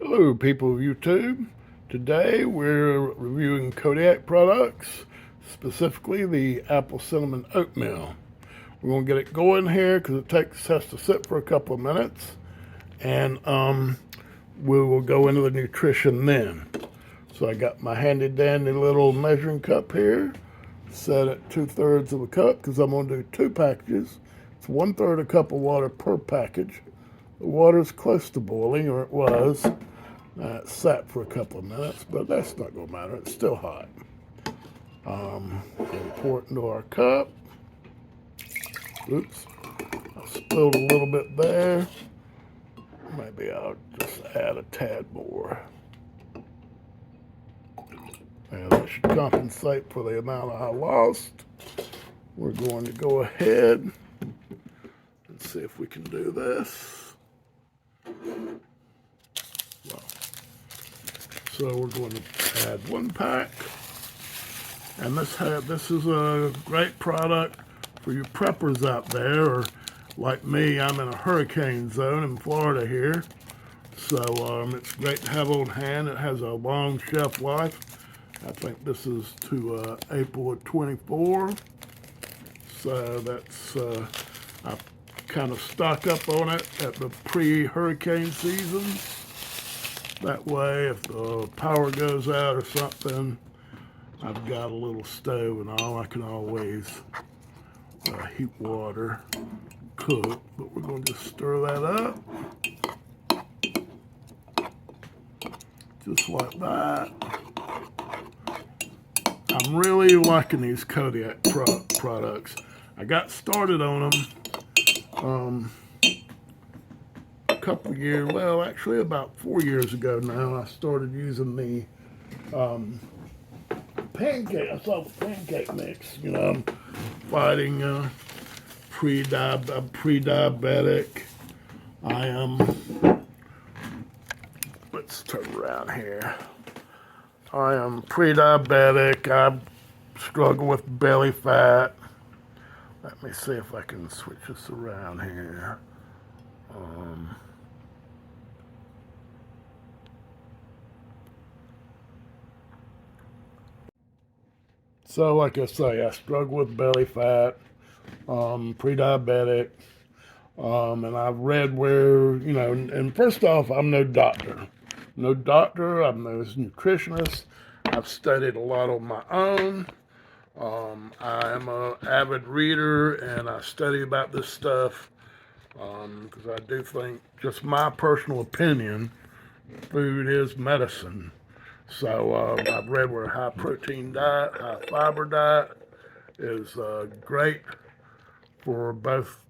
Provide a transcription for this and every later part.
Hello, people of YouTube. Today we're reviewing Kodiak products, specifically the Apple Cinnamon Oatmeal. We're going to get it going here because has to sit for a couple of minutes, and we will go into the nutrition then. So I got my handy dandy little measuring cup here, set at 2/3 of a cup because I'm going to do 2 packages. It's 1/3 a cup of water per package. The water's close to boiling, or it was. It sat for a couple of minutes, but that's not going to matter. It's still hot. Pour it into our cup. Oops, I spilled a little bit there. Maybe I'll just add a tad more. And that should compensate for the amount I lost. We're going to go ahead and see if we can do this. Well, so we're going to add 1 pack. And this is a great product for you preppers out there, or like me, I'm in a hurricane zone in Florida here. So it's great to have on hand. It has a long shelf life. I think this is to April of 24. So that's, I kind of stock up on it at the pre-hurricane season. That way, if the power goes out or something, I've got a little stove and all. I can always heat water, cook. But we're going to just stir that up. Just like that. I'm really liking these Kodiak products. I got started on them a couple of years, well, actually about 4 years ago now. I started using the pancake. I saw the pancake mix. You know, I'm fighting pre-diabetic. I am. Let's turn around here. I am pre-diabetic. I struggle with belly fat. Let me see if I can switch this around here. So like I say, I struggle with belly fat, pre-diabetic, and I've read where, you know, and first off, I'm no doctor. No doctor, I'm no nutritionist. I've studied a lot on my own. I am an avid reader, and I study about this stuff because I do think, just my personal opinion, food is medicine. So I've read where a high protein diet, high fiber diet is great for both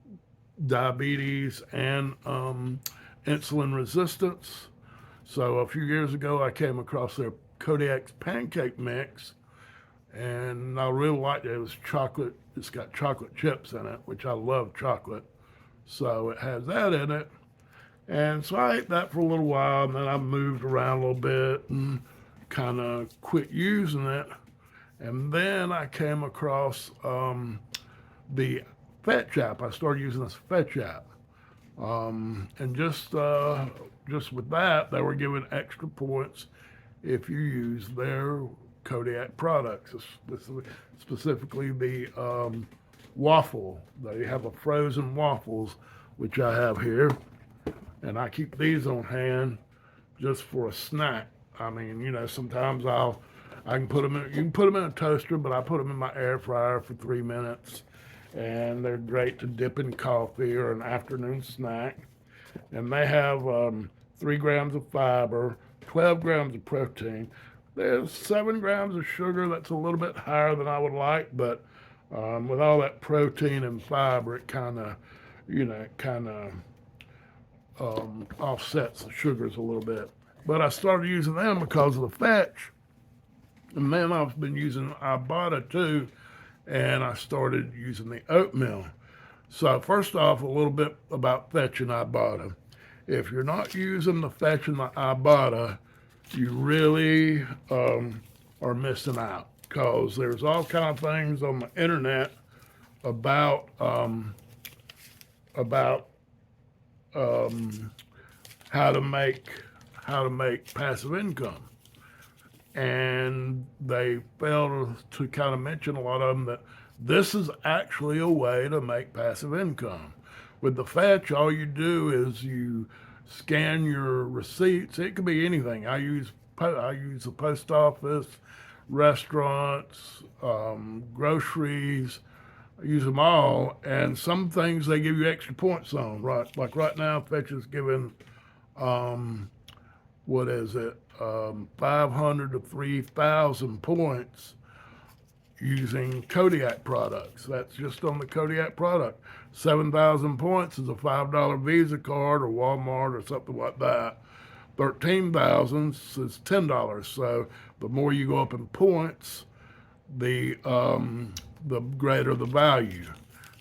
diabetes and insulin resistance. So a few years ago, I came across their Kodiak's pancake mix, and I really liked it. It was chocolate. It's got chocolate chips in it, which I love chocolate. So it has that in it. And so I ate that for a little while, and then I moved around a little bit and kind of quit using it. And then I came across the Fetch app. I started using this Fetch app. And just with that, they were giving extra points if you use their Kodiak products, specifically the waffle. They have a frozen waffles, which I have here, and I keep these on hand just for a snack. I mean, you know, sometimes I can put them in. You can put them in a toaster, but I put them in my air fryer for 3 minutes, and they're great to dip in coffee or an afternoon snack. And they have 3 grams of fiber, 12 grams of protein. There's 7 grams of sugar. That's a little bit higher than I would like, but with all that protein and fiber, it kind of, you know, offsets the sugars a little bit. But I started using them because of the Fetch. And then I've been using Ibotta too, and I started using the Oatmeal. So first off, a little bit about Fetch and Ibotta. If you're not using the Fetch and the Ibotta, you really are missing out, because there's all kind of things on the internet about how to make how to make passive income. And they fail to kind of mention a lot of them that this is actually a way to make passive income. With the fetch, all you do is you scan your receipts. It could be anything. I use the post office, restaurants, groceries. I use them all, and some things they give you extra points on. Right, like right now, Fetch is giving what is it, 500 to 3,000 points using Kodiak products. That's just on the Kodiak product. 7,000 points is a $5 Visa card or Walmart or something like that. 13,000 is $10. So the more you go up in points, the greater the value.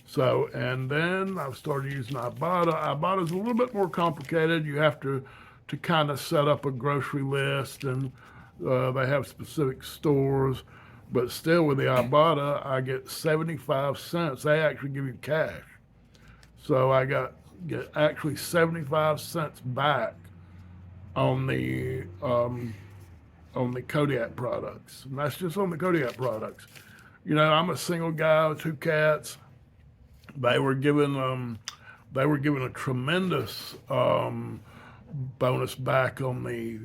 So, and then I've started using Ibotta. Ibotta is a little bit more complicated. You have to kind of set up a grocery list, and they have specific stores. But still, with the Ibotta, I get 75 cents. They actually give you cash. So I get actually 75 cents back on the Kodiak products. And that's just on the Kodiak products. You know, I'm a single guy with 2 cats. They were given a tremendous bonus back on the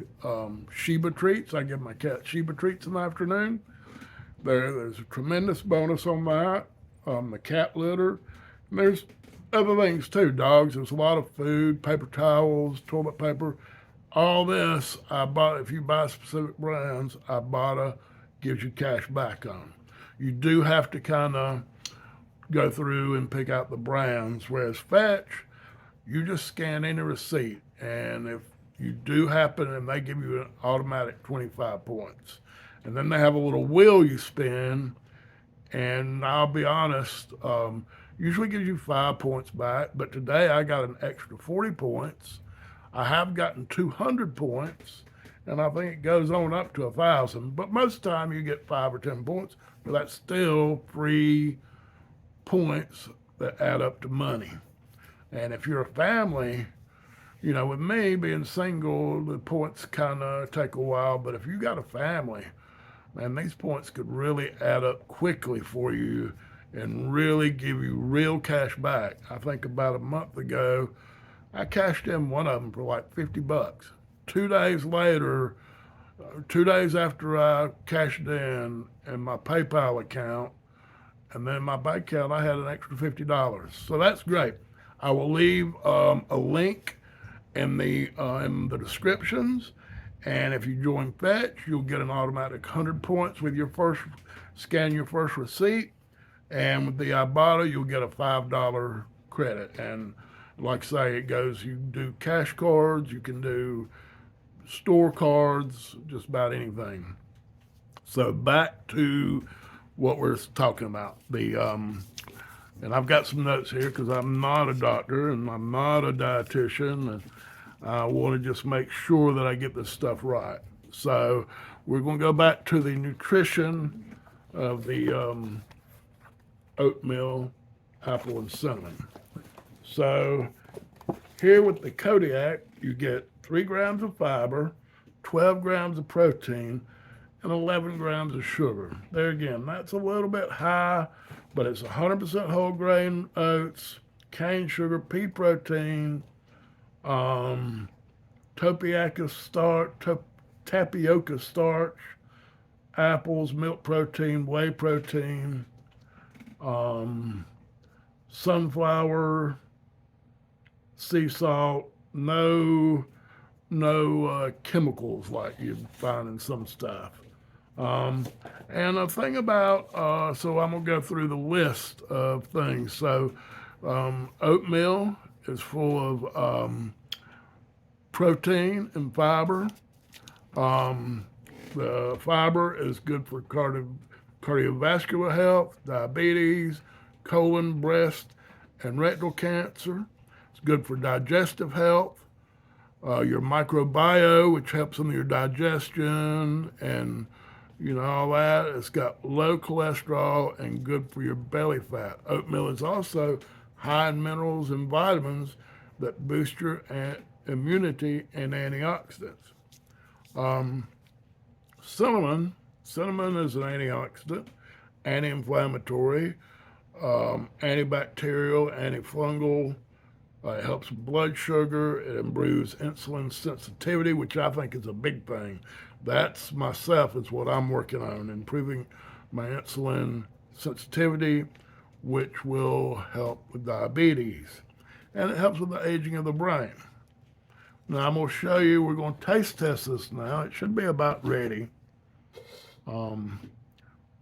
Sheba treats. I give my cat Sheba treats in the afternoon. There's a tremendous bonus on that. The cat litter. And there's other things too. Dogs. There's a lot of food, paper towels, toilet paper. All this, if you buy specific brands, Ibotta gives you cash back on. You do have to kind of go through and pick out the brands, whereas Fetch, you just scan any receipt, and if you do happen, and they give you an automatic 25 points. And then they have a little wheel you spin, and I'll be honest, usually gives you 5 points back, but today I got an extra 40 points. I have gotten 200 points, and I think it goes on up to 1,000. But most of the time you get 5 or 10 points, but that's still free points that add up to money. And if you're a family, you know, with me being single, the points kind of take a while. But if you got a family, man, these points could really add up quickly for you and really give you real cash back. I think about a month ago, I cashed in one of them for like $50. 2 days later, 2 days after I cashed in my PayPal account, and then my bank account, I had an extra $50. So that's great. I will leave a link in the descriptions, and if you join Fetch, you'll get an automatic 100 points with your first receipt, and with the Ibotta, you'll get a $5 credit. And like I say, it goes, you do cash cards, you can do store cards, just about anything. So back to what we're talking about. And I've got some notes here because I'm not a doctor and I'm not a dietitian, and I want to just make sure that I get this stuff right. So we're going to go back to the nutrition of the oatmeal, apple, and cinnamon. So here with the Kodiak, you get 3 grams of fiber, 12 grams of protein, and 11 grams of sugar. There again, that's a little bit high, but it's 100% whole grain oats, cane sugar, pea protein, tapioca starch, apples, milk protein, whey protein, sunflower, sea salt, no chemicals like you'd find in some stuff. And a thing about, so I'm gonna go through the list of things. So oatmeal is full of protein and fiber. The fiber is good for cardiovascular health, diabetes, colon, breast, and rectal cancer. It's good for digestive health, your microbiome, which helps in your digestion and all that. It's got low cholesterol and good for your belly fat. Oatmeal is also high in minerals and vitamins that boost your immunity and antioxidants. Um, cinnamon is an antioxidant, anti-inflammatory, antibacterial, antifungal. It helps with blood sugar. It improves insulin sensitivity, which I think is a big thing. That's myself is what I'm working on, improving my insulin sensitivity, which will help with diabetes. And it helps with the aging of the brain. Now I'm going to show you, we're going to taste test this now. It should be about ready.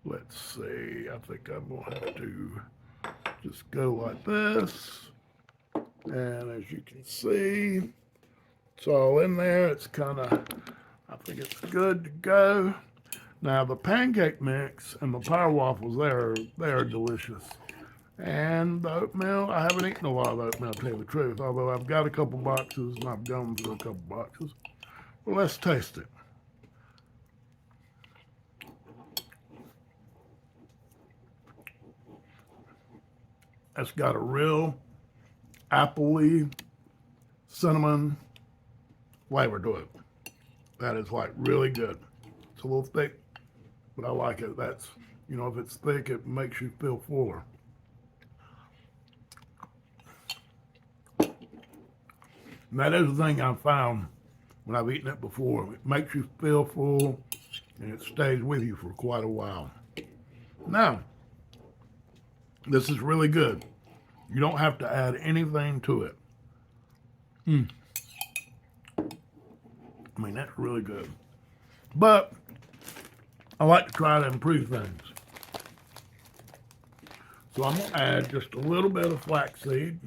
Let's see, I think I'm going to have to just go like this. And as you can see, it's all in there. It's kind of, I think it's good to go. Now the pancake mix and the power waffles, they are delicious. And the oatmeal, I haven't eaten a lot of oatmeal, to tell you the truth, although I've got a couple boxes and I've gone through a couple boxes. Well, let's taste it. It's got a real apple-y, cinnamon flavor to it. That is like really good. It's a little thick, but I like it. That's, you know, if it's thick, it makes you feel fuller. And that is the thing I've found when I've eaten it before. It makes you feel full and it stays with you for quite a while. Now, this is really good. You don't have to add anything to it. I mean, that's really good. But I like to try to improve things. So I'm going to add just a little bit of flaxseed.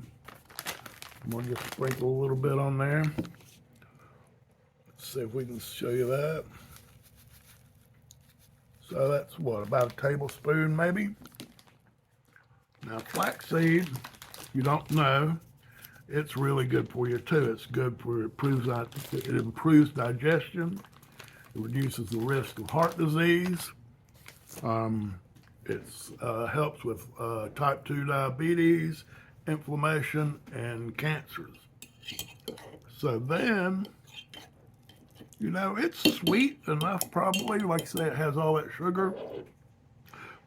I'm going to just sprinkle a little bit on there. Let's see if we can show you that. So that's what, about a tablespoon maybe? Now flaxseed, you don't know, it's really good for you too. It's good for, it improves digestion. It reduces the risk of heart disease. It helps with type 2 diabetes, inflammation, and cancers. So then, you know, it's sweet enough probably. Like I say, it has all that sugar.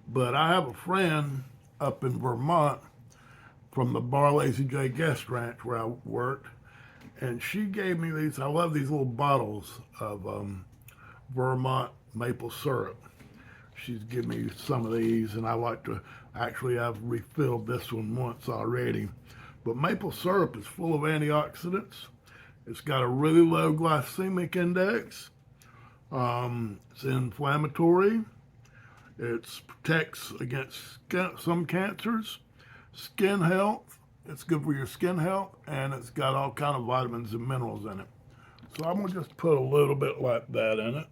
But I have a friend up in Vermont from the Bar Lazy J Guest Ranch where I worked, and she gave me these. I love these little bottles of Vermont maple syrup. She's given me some of these, and I like to, actually I've refilled this one once already. But maple syrup is full of antioxidants. It's got a really low glycemic index. It's inflammatory. It protects against some cancers, skin health. It's good for your skin health, and it's got all kind of vitamins and minerals in it. So I'm gonna just put a little bit like that in it.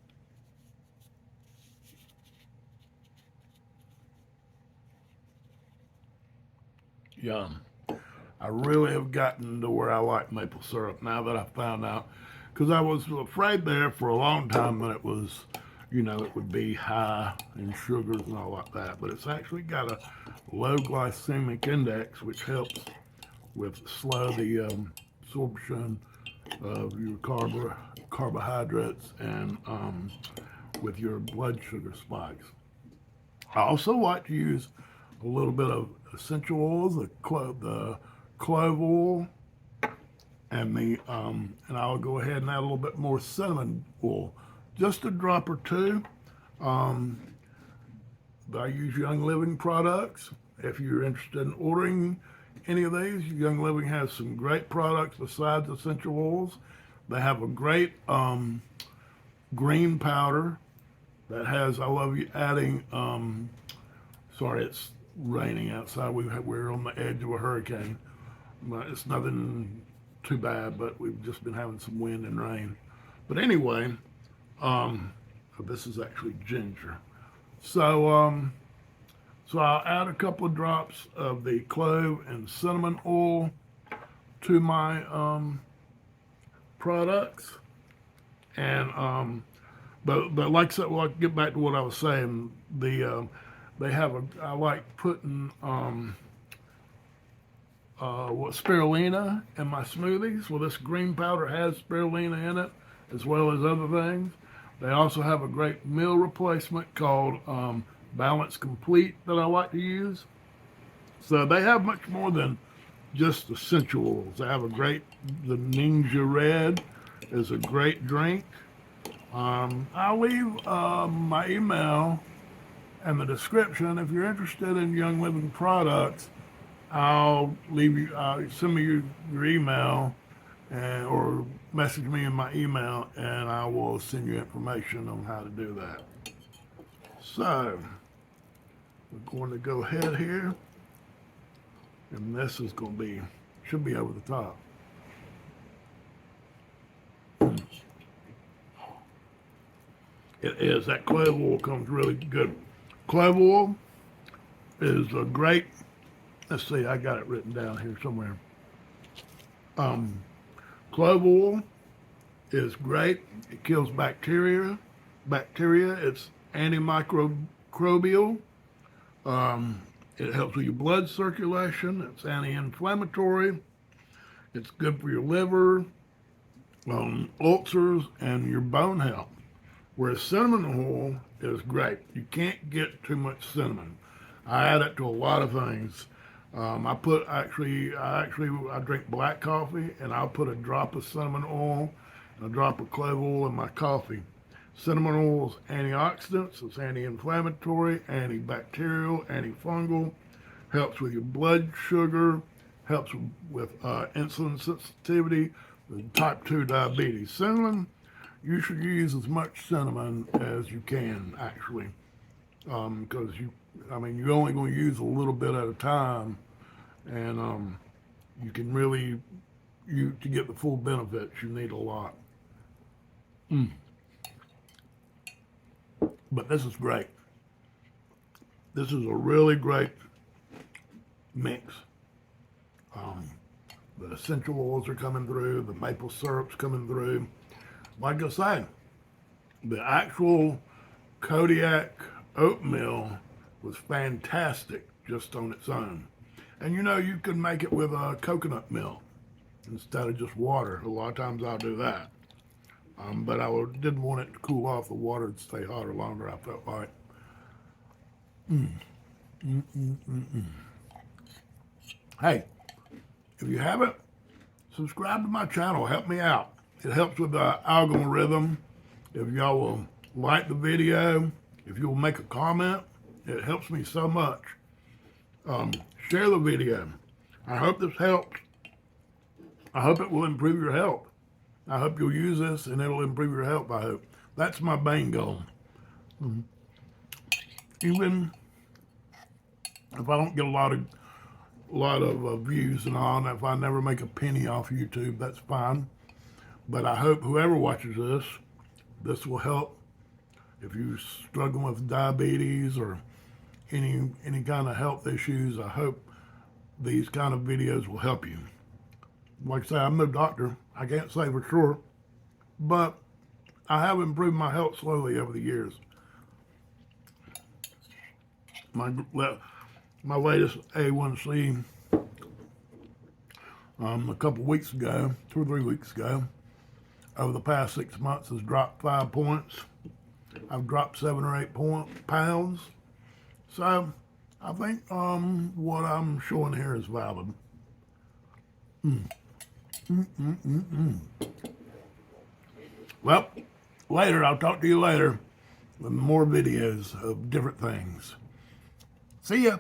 Yum. I really have gotten to where I like maple syrup now that I found out, because I was afraid there for a long time that it was, you know, it would be high in sugars and all like that, but it's actually got a low glycemic index, which helps with slow the absorption of your carbohydrates and with your blood sugar spikes. I also like to use a little bit of essential oils, the clove oil, and and I'll go ahead and add a little bit more cinnamon oil, just a drop or two. I use Young Living products. If you're interested in ordering any of these, Young Living has some great products besides essential oils. They have a great green powder that has, I love you adding, sorry, it's raining outside. We're on the edge of a hurricane. It's nothing too bad, but we've just been having some wind and rain. But anyway, this is actually ginger. So, so I'll add a couple of drops of the clove and cinnamon oil to my products, and but like I said, well, I'll get back to what I was saying. They have I like putting spirulina in my smoothies. Well, this green powder has spirulina in it, as well as other things. They also have a great meal replacement called Balance Complete that I like to use. So they have much more than just essential oils. They have the Ninja Red is a great drink. I'll leave my email in the description. If you're interested in Young Living products, I'll send me your email or message me in my email, and I will send you information on how to do that. So we're going to go ahead here, and this is going to should be over the top. It is. That clove oil comes really good. Clove oil is a great, let's see, I got it written down here somewhere. Clove oil is great. It kills bacteria. It's antimicrobial. It helps with your blood circulation. It's anti-inflammatory. It's good for your liver, ulcers, and your bone health. Whereas cinnamon oil is great. You can't get too much cinnamon. I add it to a lot of things. I drink black coffee, and I'll put a drop of cinnamon oil and a drop of clove oil in my coffee. Cinnamon oil is antioxidants, it's anti-inflammatory, antibacterial, antifungal, helps with your blood sugar, helps with insulin sensitivity, with type 2 diabetes. Cinnamon, you should use as much cinnamon as you can, actually, because you're only going to use a little bit at a time, and you can really, to get the full benefits, you need a lot. But this is great. This is a really great mix. The essential oils are coming through, the maple syrup's coming through. Like I said, the actual Kodiak Oatmeal was fantastic just on its own. And you can make it with coconut milk instead of just water. A lot of times I'll do that. But I didn't want it to cool off. The water to stay hotter longer, I felt like. Hey, if you haven't, subscribe to my channel. Help me out. It helps with the algorithm. If y'all will like the video, if you'll make a comment, it helps me so much. Share the video. I hope this helps. I hope it will improve your health. I hope you'll use this and it'll improve your health, I hope. That's my main goal. Even if I don't get a lot of views and all, and if I never make a penny off YouTube, that's fine. But I hope whoever watches this will help. If you're struggling with diabetes or any kind of health issues, I hope these kind of videos will help you. Like I say, I'm no doctor. I can't say for sure, but I have improved my health slowly over the years. My latest A1C a couple weeks ago, 2 or 3 weeks ago, over the past 6 months has dropped 5 points. I've dropped 7 or 8 pounds. So I think what I'm showing here is valid. Well, later, I'll talk to you later with more videos of different things. See ya.